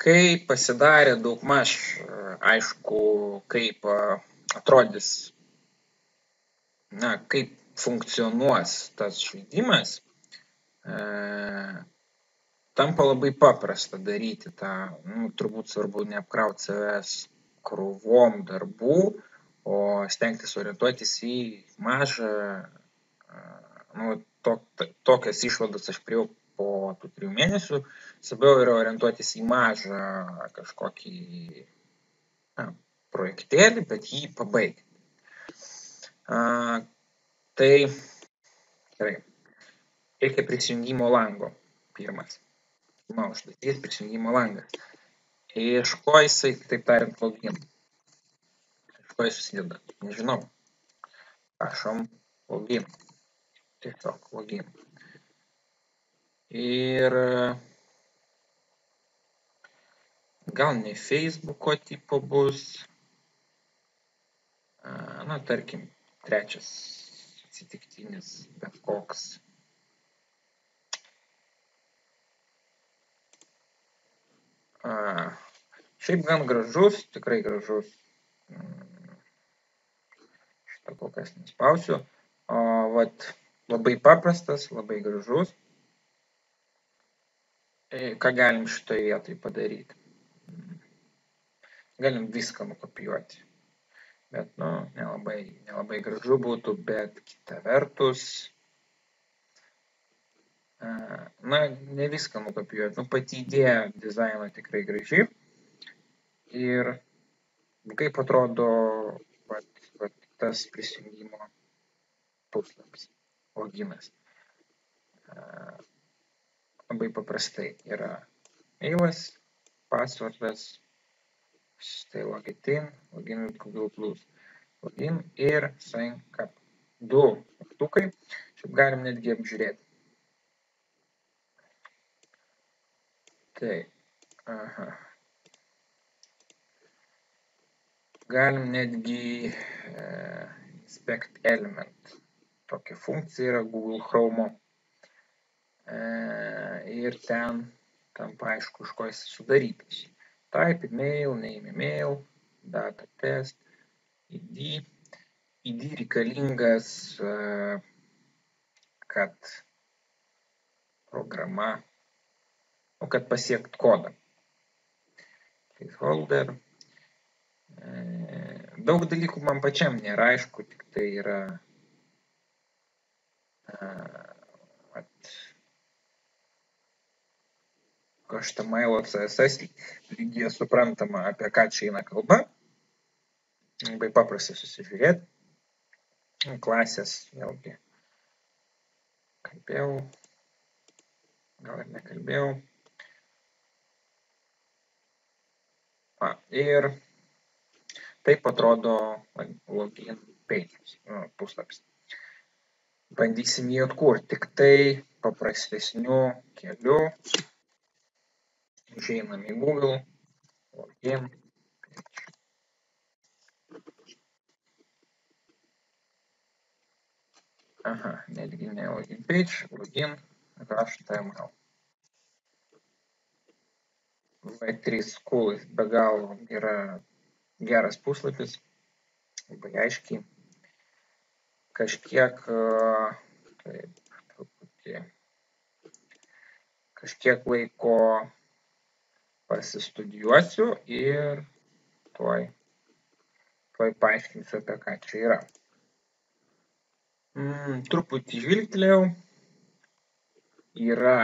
Kai pasidarė daugmaž aišku, kaip atrodys, kaip funkcionuos tas žaidimas, tampa labai paprasta daryti tą, turbūt svarbu neapkrauti savęs krūvom darbų, o stengtis orientuotis į mažą, tokias išvadas aš priėjau po tų 3 mėnesių, svarbiau yra orientuotis į mažą kažkokį projektėlį, bet jį pabaigti. Tai gerai, reikia prisijungimo lango pirmas. Užduotis prisijungimo langas. Iš ko jisai, taip tariant, login? Iš ko jis susideda? Nežinau. Prašom login. Tiesiog login. Ir gal ne Facebooko tipo bus. Tarkim, trečias atsitiktinis bet koks. Šiaip gan gražus, tikrai gražus. Šitą kol kas nespausiu. Labai paprastas, labai gražus. Ką galim šitoje vietoje padaryti? Galim viską nukopijuoti. Bet, nelabai gražu būtų, bet kita vertus, ne viską nukopijuoti. Pati idėja dizaino tikrai graži. Ir kaip atrodo tas prisijungimo puslapis, loginas. Labai paprastai yra mailas, passwordas, štai login with Google Plus. Login ir sign up. 2 mygtukai. Šiaip galim netgi apžiūrėti. Tai, galim netgi inspect element. Tokia funkcija yra Google Chrome. Ir ten tampa aišku, iš ko jis sudarytas. Type email, name email, data test, ID. ID reikalingas, kad programa, kad pasiekt kodą. Placeholder. Daug dalykų man pačiam nėra aišku, tik tai yra HTML, CSS lygiai suprantama, apie ką čia eina kalba. Labai paprastai susižiūrėti. Klasės, vėlgi, kalbėjau, gal ir nekalbėjau. Ir taip atrodo login page, puslapis. Bandysim jį atkurti, tik tai paprastesniu keliu. Užeinam į Google, login page. Netgi ne login page, login HTML. V3 School be galo yra geras puslapis, labai aiškiai. Kažkiek laiko pasistudijuosiu ir tuoj paaiškinsiu, apie ką čia yra. Truputį žvilgtelėjau. Yra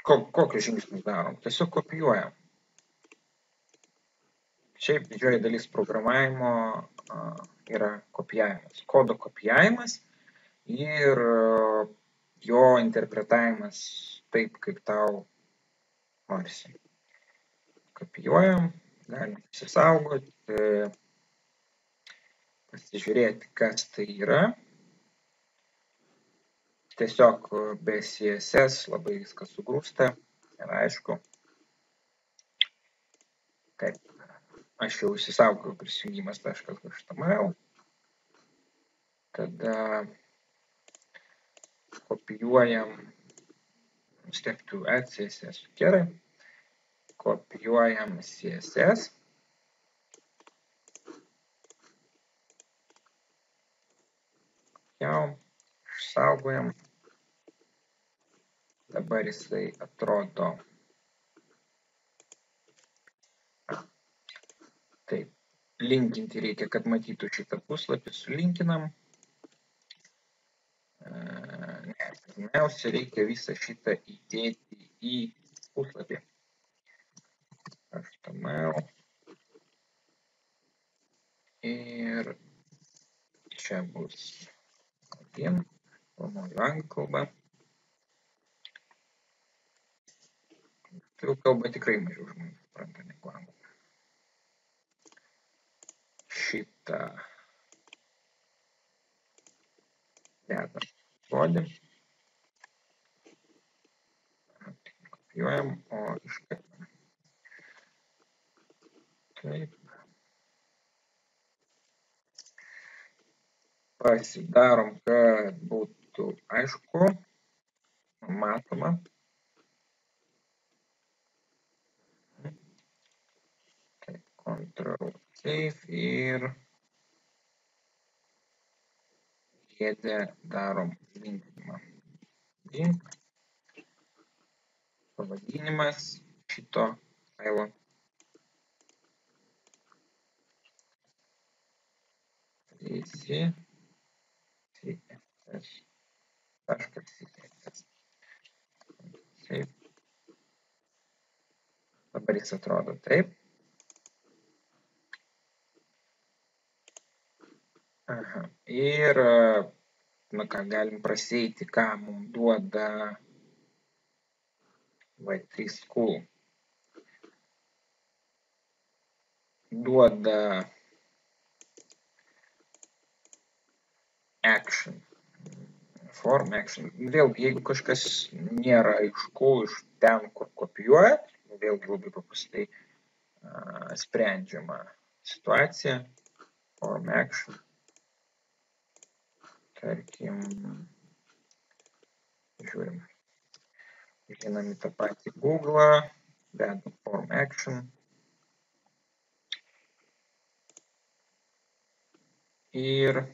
kokius žingsnius darom? Tiesiog kopijuojam. Šiaip didžioji dalis programavimo yra kopijavimas. Kodo kopijavimas ir jo interpretavimas taip, kaip tau norisi. Kopijuojam, galim įsisaugoti, pasižiūrėti, kas tai yra. Tiesiog be CSS labai viskas sugrūsta ir aišku. Taip, aš jau įsisaugau prisijungimas.html. Tada kopijuojam step to add CSS gerai. kopijuojam CSS. Jau išsaugojam. Dabar jisai atrodo taip. Linkinti reikia, kad matytų šitą puslapį, sulinkinam. Pirmiausia, reikia visą šitą įdėti į puslapį. HTML. Ir čia bus login, formuoju anglų kalbą. Lietuvių kalba tikrai mažiau žmonių supranta negu anglų. Šitą dedam žodį. Kopijuojam, o iškartam. Taip. Pasidarom, kad būtų aišku, matoma. Taip, Ctrl Save ir kėdę darom linkinimą. Link. Pavadinimas šito failo. CSS. Dabar jis atrodo taip. Aha. Ir ką galim prasieiti, ką mums duoda Y3 School. Duoda action. Form action. Vėlgi, jeigu kažkas nėra aišku iš ten, kur kopijuojat, vėlgi labai paprastai sprendžiama situacija. Form action. Tarkim, žiūrim. Žinam į tą patį Google, dedam form action. Ir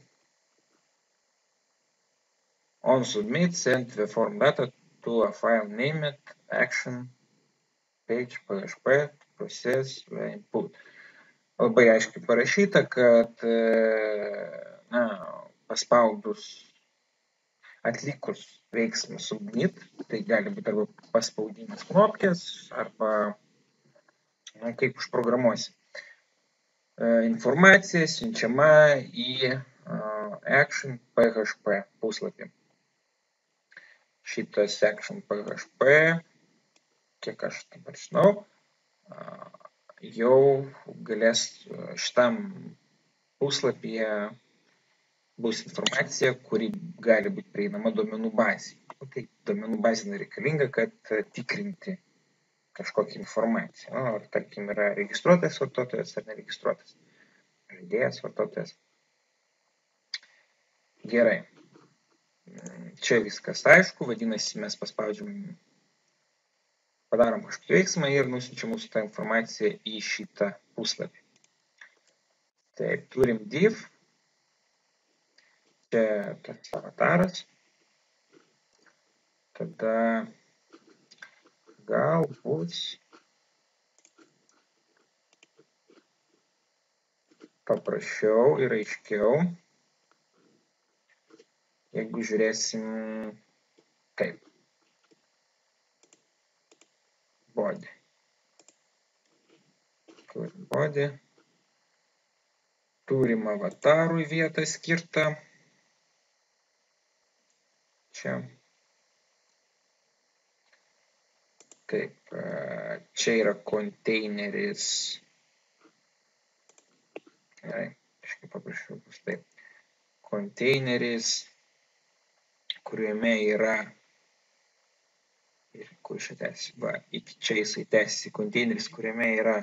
on submit, send the form data to a file named action page PHP process input. Labai aiškiai parašyta, kad paspaudus atlikus veiksmą submit, tai gali būti arba paspaudimas knopkės, arba kaip užprogramuosi. Informacija siunčiama į action PHP puslapį. Šitas action PHP, kiek aš dabar žinau, jau galės šitam puslapyje bus informacija, kuri gali būti prieinama duomenų bazėje. Tai duomenų bazė nereikalinga, kad tikrinti kažkokią informaciją. Ar tarkim yra registruotas vartotojas ar neregistruotas. Žaidėjas vartotojas. Gerai. Čia viskas aišku, vadinasi, mes padarom kažkokį veiksmą ir nusiunčia mūsų tą informaciją į šitą puslapį. Taip, turim div. Čia tas avataras. Tada gal bus paprasčiau ir aiškiau, jeigu žiūrėsim kaip. Body. Turim body. Turim avatarui vietą skirtą. Čia. Taip, čia yra konteineris. Gerai, kažkaip paprašiau bus taip. Konteineris, kuriame yra, ir kur čia tęsi, iki čia jisai tęsi konteineris, kuriame yra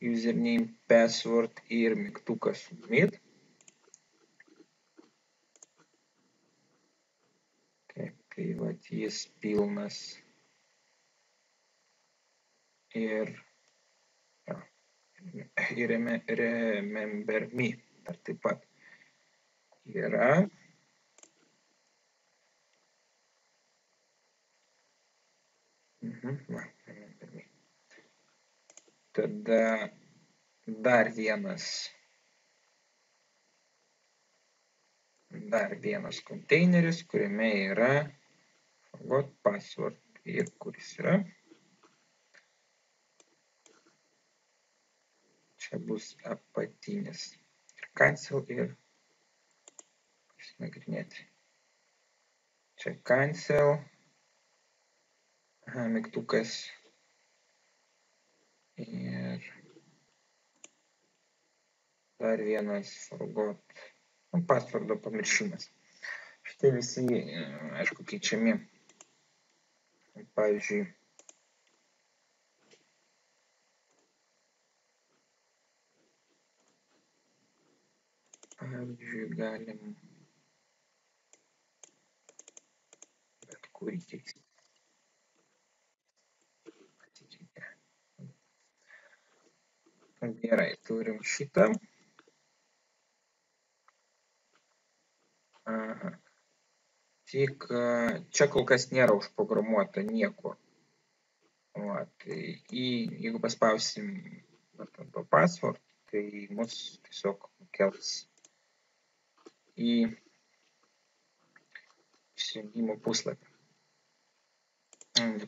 username, password ir mygtukas submit. Taip, tai vat jis pilnas. ir remember me dar taip pat yra. Remember me. Tada dar vienas konteineris, kuriame yra forgot password ir kuris yra. Čia bus apatinis ir cancel ir pasinagrinėti. Čia cancel, mygtukas ir dar vienas forgot passwordo pamiršimas. Šitie visi, aišku, keičiami. Pavyzdžiui, galim bet kurį keisti. Gerai, turim šitą. Tik čia kol kas nėra užprogramuota nieko. Jeigu paspausim password, tai mus tiesiog kels į prisijungimo puslapį.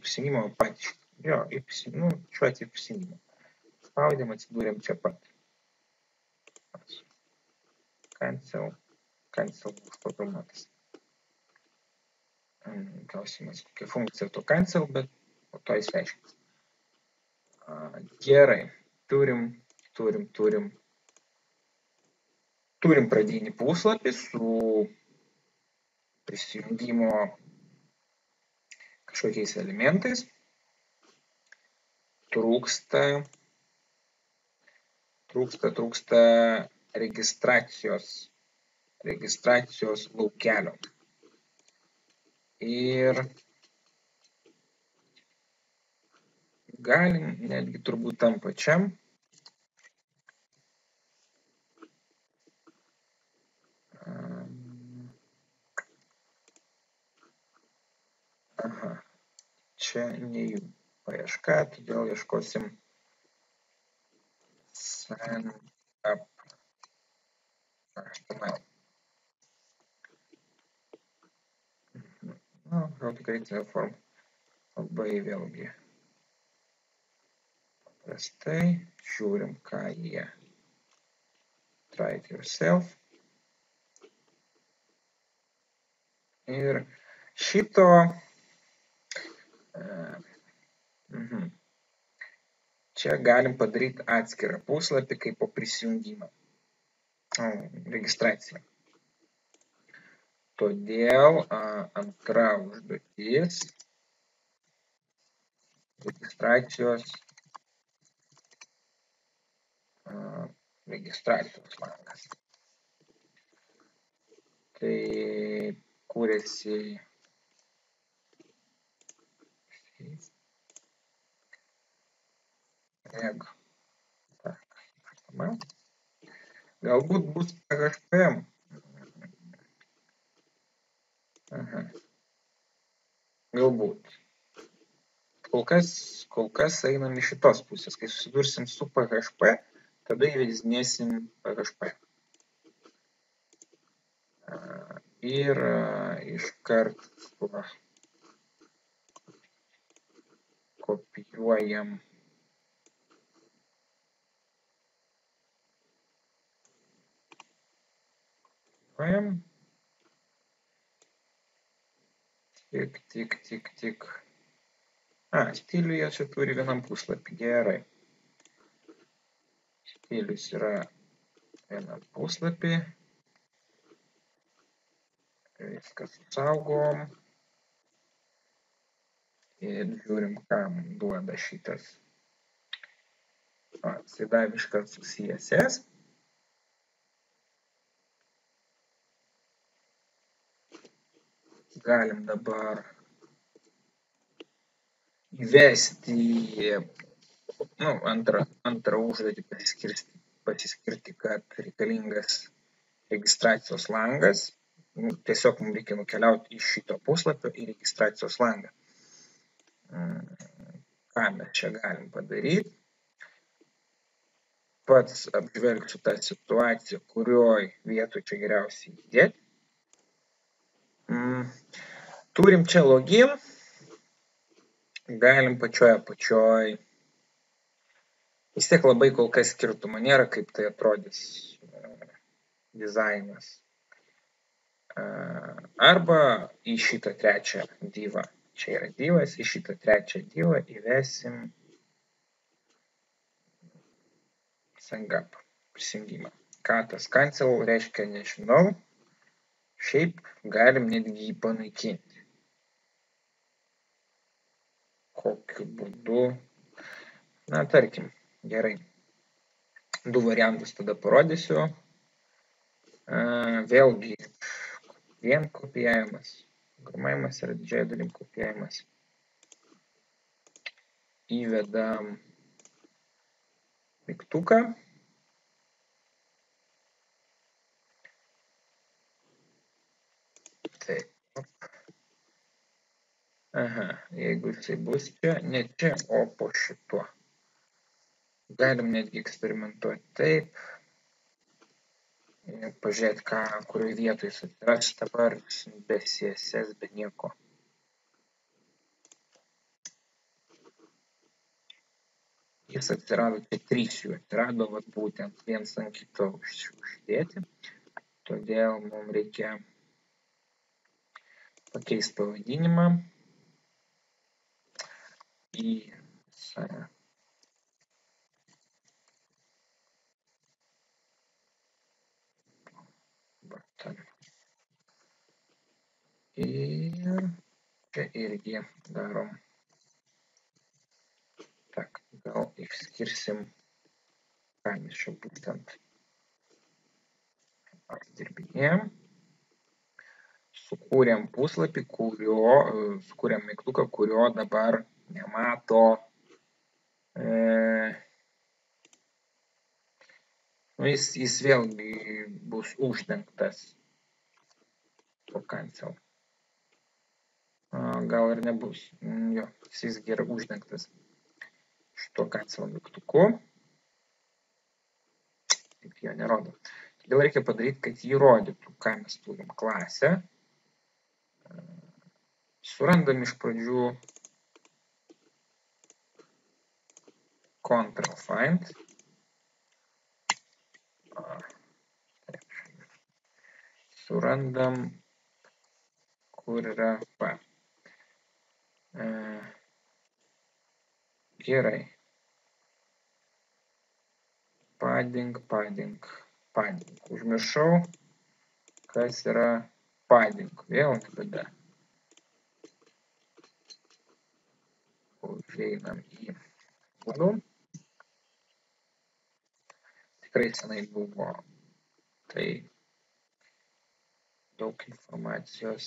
Prisijungimo patį. Jo, šiuo atveju prisijungimo. Spaudėm, atsidūrėm čia pat. Cancel užprogramuotas. Klausimas, kokia funkcija to cancel, bet po to įsiaiškins. Gerai, turim pradinį puslapį su prisijungimo kažkokiais elementais. Trūksta registracijos laukelio. Ir galim netgi turbūt tam pačiam čia ne jų paieška, todėl ieškosim sign up HTML. How to create a form. Labai vėlgi paprastai žiūrim, ką jie. Try it yourself. Ir šito čia galim padaryti atskirą puslapį kaip po prisijungimą. Registraciją. Todėl antra užduotis registracijos langas. Tai kūrėsi galbūt bus PHP. Galbūt. Kol kas einam iš šitos pusės. Kai susidursim su PHP, tada įvedinėsim PHP. Ir iškart kopijuojam tik. Stilių jie čia turi vienam puslapį. Gerai. Stilius yra vienam puslapį. Viskas saugom. Ir žiūrim, kam duoda šitas sidaviškas CSS. Galim dabar įvesti antrą užduotį pasiskirti, kad reikalingas registracijos langas. Tiesiog mums reikia nukeliauti iš šito puslapio į registracijos langą. Ką mes čia galim padaryti? Pats apžvelgsiu tą situaciją, kurioj vietoj čia geriausiai įdėti. Turim čia login. Galim pačioj. Vis tiek labai kol kas skirtumo nėra, kaip tai atrodys dizainas. Arba į šitą trečią divą. Čia yra divas, į šitą trečią divą įvesim sign-up prisijungimą. Ką tas cancel reiškia, nežinau. Šiaip galim netgi jį panaikinti. Kokiu būdu? Na, tarkim, gerai. Du variantus tada parodysiu. Vėlgi, vien kopijavimas. Programavimas yra didžiąja dalim kopijavimas. Įvedam mygtuką. Taip. Aha, jeigu jisai bus čia, ne čia, o po šituo. Galim netgi eksperimentuoti taip. Pažiūrėti, kurioje vietoje jis atsiras dabar be CSS, be nieko. Jis atsirado, tai 3 jų atsirado, vat būtent viens ant kito uždėti. Todėl mums reikia pakeisti pavadinimą į button. Ir čia irgi darom. Tak, gal išskirsim, ką mes čia būtent apdirbinėjom. Sukūrėm puslapį, sukūrėm mygtuką, kurio dabar nemato jis vėlgi bus uždengtas to cancel. Gal ir nebus. Jo, jis visgi yra uždengtas šito cancel mygtuku. Taip jo nerodo. Todėl reikia padaryti, kad jį rodytų, ką mes turim klasę. Surandam iš pradžių Ctrl find. Surandam, kur yra p. Gerai. Padding. Užmiršau, kas yra padding. Vėl bėda. Užeinam į Google. Tikrai senai buvo. Tai daug informacijos.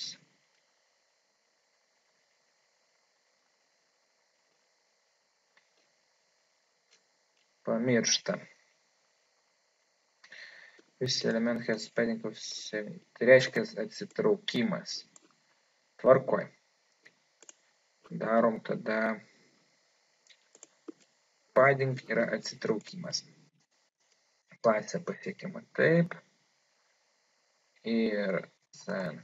Pamiršta. Visi element has padding of 7. Tai reiškia atsitraukimas. Tvarkoj. Darom tada padding yra atsitraukimas. Klasė pasiekiama taip. Ir sen.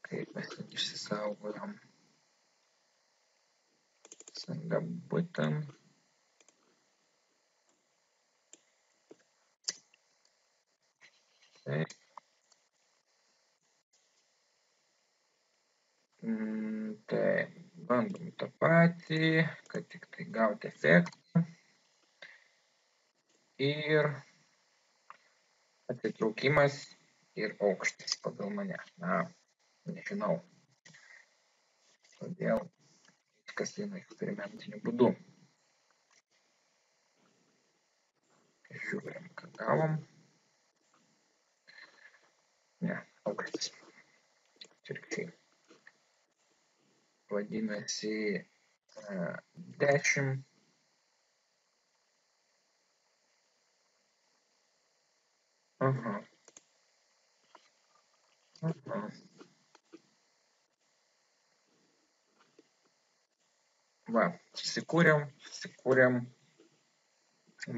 Kaip mes išsisaugojom. Sen button. Taip. Tai bandom tą patį, kad tik tai gauti efektą. Ir atitraukimas ir aukštis pagal mane. Na, nežinau. Todėl viskas eina eksperimentiniu būdu. Žiūrim, ką gavom. Ne, aukštis. Atvirkščiai. Vadinasi, 10. Aha. Aha. Va, susikūrėm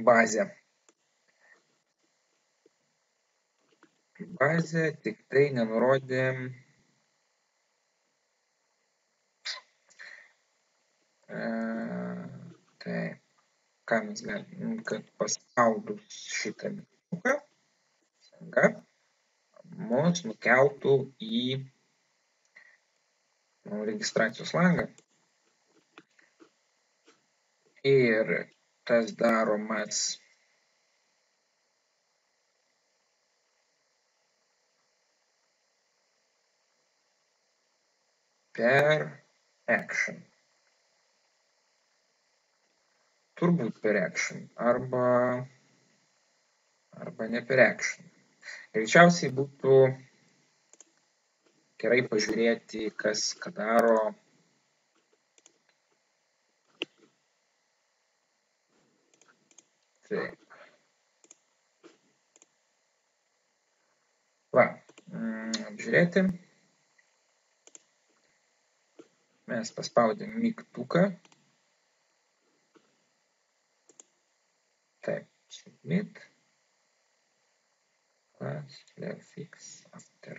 bazę. Bazę, tik tai nenurodėm tai, ką mes galim, kad paspaudus šitą mygtuką, staiga mus nukeltų į registracijos langą. Ir tas daromas per action. Turbūt per action arba ne per action. Greičiausiai būtų gerai pažiūrėti, kas ką daro. Taip. Va, apžiūrėti. Mes paspaudėm mygtuką. Taip, submit. Fix after.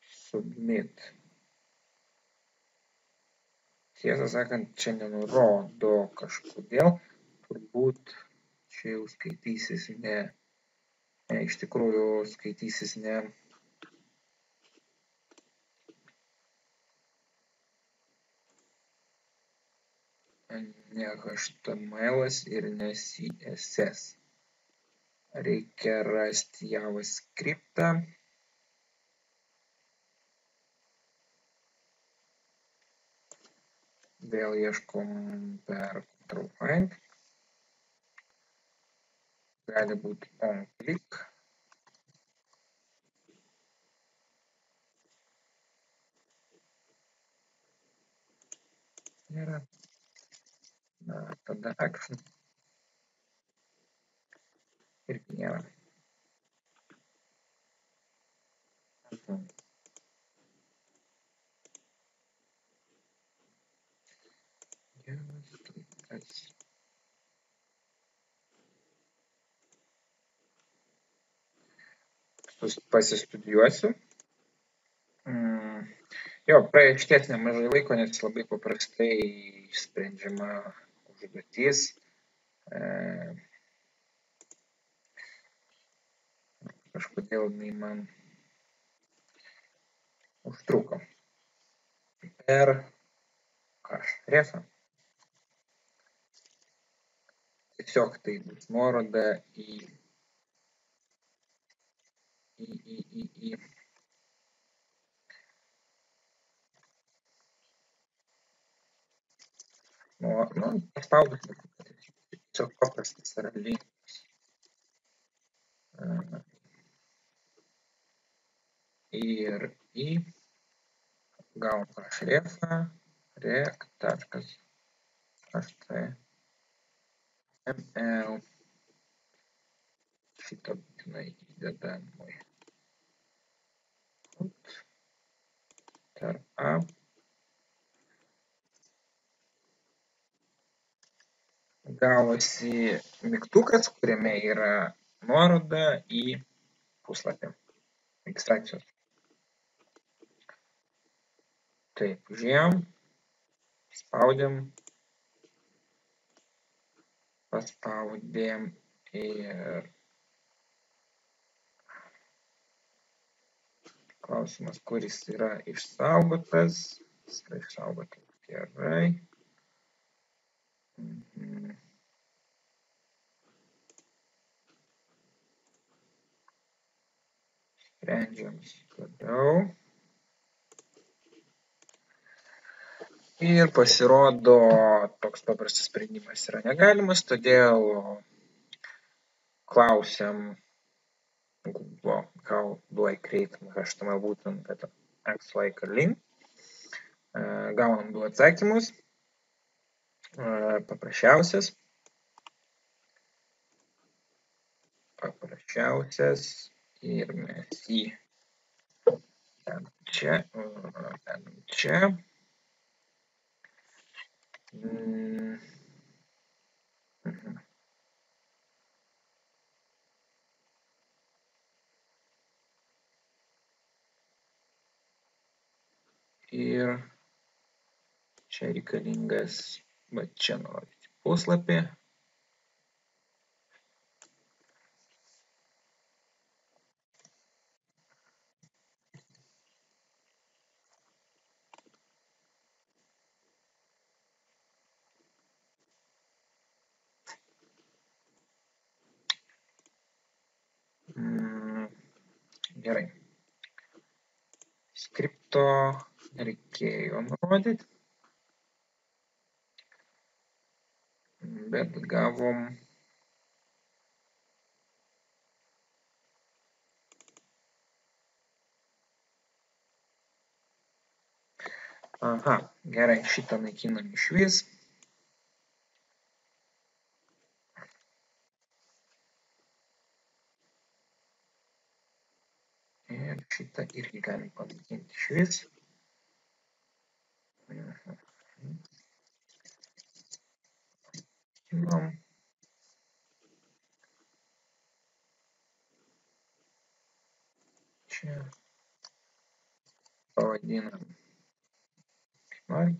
Submit. Tiesą sakant, čia nenurodo kažkodėl. Turbūt čia jau skaitysis ne, iš tikrųjų skaitysis ne HTML ir ne CSS. Reikia rasti JavaScript'ą. Vėl ieškom per Ctrl Find. Gali būti on click. Nėra. Na, tada action. Irgi nėra. Pasistudijuosiu. Jo, praėjo išties nemažai laiko, nes labai paprastai išsprendžiama užduotis. Kažkodėl jinai man užtruko. Per hrefą. Tiesiog tai bus nuoroda į paspaudus, tiesiog paprastas yra linkas. Ir į gavom hrefą, rect.html. Šitą būtinai įdedam. A. Gavosi mygtukas, kuriame yra nuoroda į puslapį registracijos. Taip, užėjom, paspaudėm ir klausimas, kuris yra išsaugotas. Jis yra išsaugotas gerai. Sprendžiam toliau. Ir pasirodo, toks paprastas sprendimas yra negalimas, todėl klausiam Google, how do I create HTML būtent acts like a link. Gaunam du atsakymus. Paprasčiausias ir mes jį dedam čia. Ir čia reikalingas, va čia nurodyti puslapį. Gerai. Skripto reikėjo nurodyti, bet gavom gerai, šitą naikinam išvis. Ir šitą irgi galim panaikinti išvis. Čia pavadinam, kaip norim,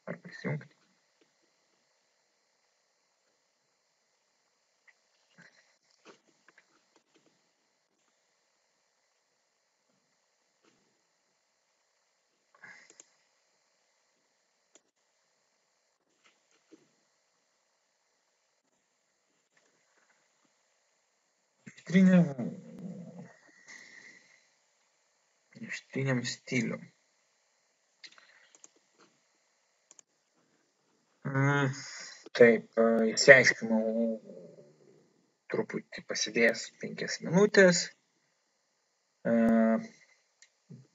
ar prisijungti. Ištrynėm stilių. Taip, išsiaiškinau, truputį pasidėjęs 5 minutės.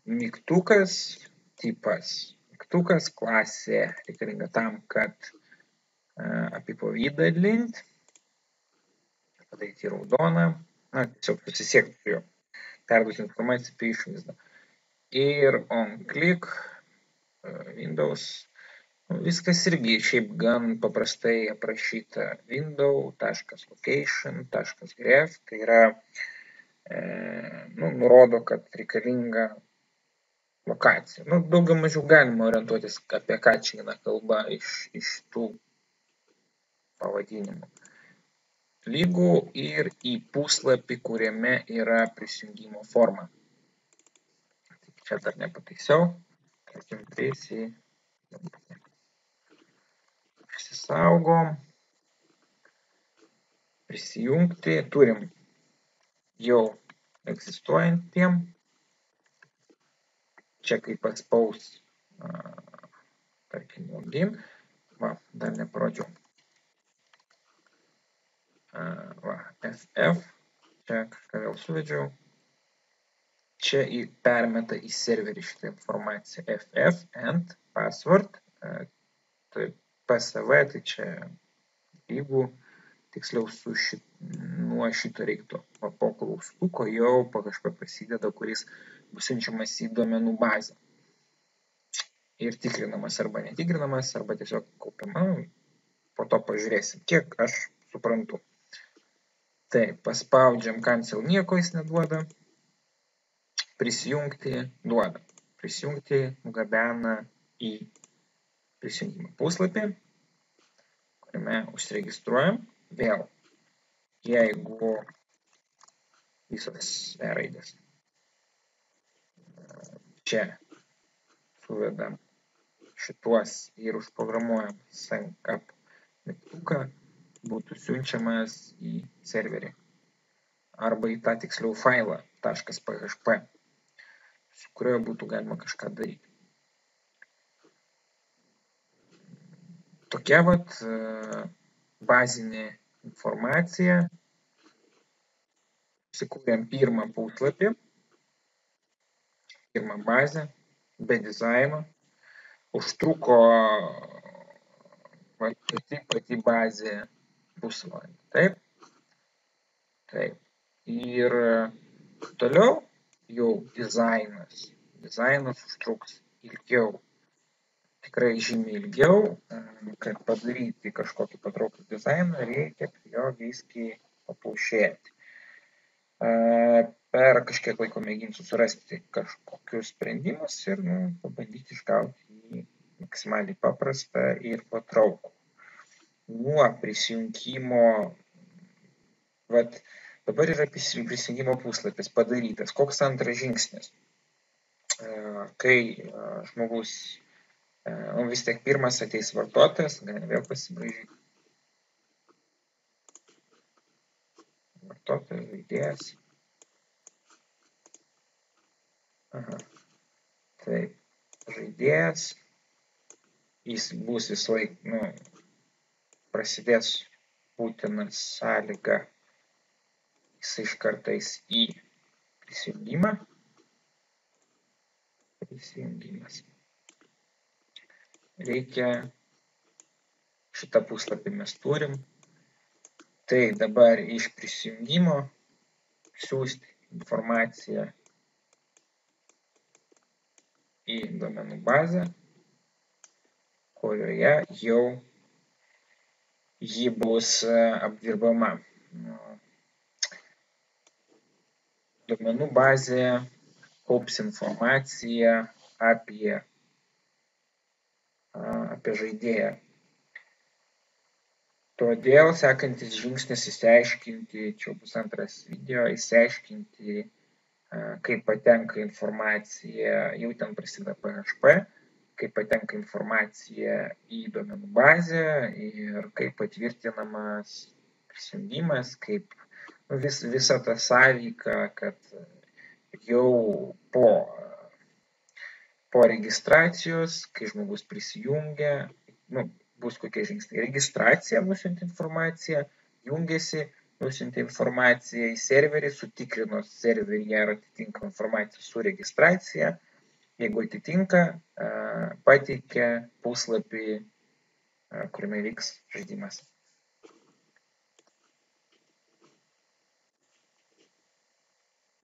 Mygtukas, tipas mygtukas, klasė reikalinga tam, kad apipavidalint, padaryti raudoną, tiesiog susisiekti su juo, perduoti informaciją apie išvaizdą. Ir on-click, Windows, viskas irgi šiaip gan paprastai aprašyta. window.location.grep, tai yra, nurodo, kad reikalinga lokacija. Daugiau mažiau galima orientuotis, apie ką čia eina kalba iš tų pavadinimų. Lygų ir į puslapį, kuriame yra prisijungimo forma. Čia dar nepataisiau. Prisisaugom. Prisijungti. Turim jau egzistuojantiem. Čia kaip paspaus, tarkim, login. Dar neparodžiau. FF. Čia kažką vėl suvedžiau. Čia permeta į serverį šitą informaciją. FF and password. Tai PSV, tai čia lygų, tiksliau nuo šito reiktų. Po klaustuko jau kažką prasideda, kuris bus siunčiamas į duomenų bazę. Ir tikrinamas arba netikrinamas, arba tiesiog kaupiama. Po to pažiūrėsim, kiek aš suprantu. Taip, paspaudžiam cancel, nieko jis neduoda. Prisijungti duoda. Prisijungti nugabena į prisijungimo puslapį, kuriame užsiregistruojam. Vėl, jeigu visos raidės čia suvedam šituos ir užprogramuojam sync up mygtuką, būtų siunčiamas į serverį arba į tą tiksliau failą .php, su kurioje būtų galima kažką daryti. Tokia bazinė informacija. apsikūrėm pirmą puslapį, pirmą bazę, be dizaino. Užtruko pati bazė pusvalandį. Taip? Taip. Ir toliau jau dizainas. Dizainas užtruks ilgiau. Tikrai žymiai ilgiau, kad padaryti kažkokį patrauklų dizainą, reikia jo viskai papaušėti. Per kažkiek laiko mėginsiu surasti kažkokius sprendimus ir pabandyti išgauti jį maksimaliai paprastą ir patrauklų. Nuo prisijungimo, dabar yra prisijungimo puslapis padarytas. Koks antras žingsnis? Kai žmogus, vis tiek pirmas ateis vartotojas, galim vėl pasibraižyti. Vartotojas, žaidėjas. Taip, žaidėjas. Jis bus visą laiką, prasidės būtina sąlyga. Jis iš kartais į prisijungimą. Prisijungimas. Reikia, šitą puslapį mes turim. Tai dabar iš prisijungimo siųsti informaciją į duomenų bazę, kurioje jau ji bus apdirbama. Duomenų bazė kaups informaciją apie žaidėją. Todėl sekantis žingsnis išsiaiškinti, čia bus antras video, išsiaiškinti, kaip patenka informacija, jau ten prasideda PHP, kaip patenka informacija į duomenų bazę ir kaip patvirtinamas prisijungimas, kaip visa ta sąveika, kad jau po registracijos, kai žmogus prisijungia, bus kokie žingsniai. Registracija nusiunti informaciją, jungiasi, nusiunti informaciją į serverį, sutikrinus serveryje ar atitinka informacija su registracija. Jeigu atitinka, pateikia puslapį, kuriame vyks žaidimas.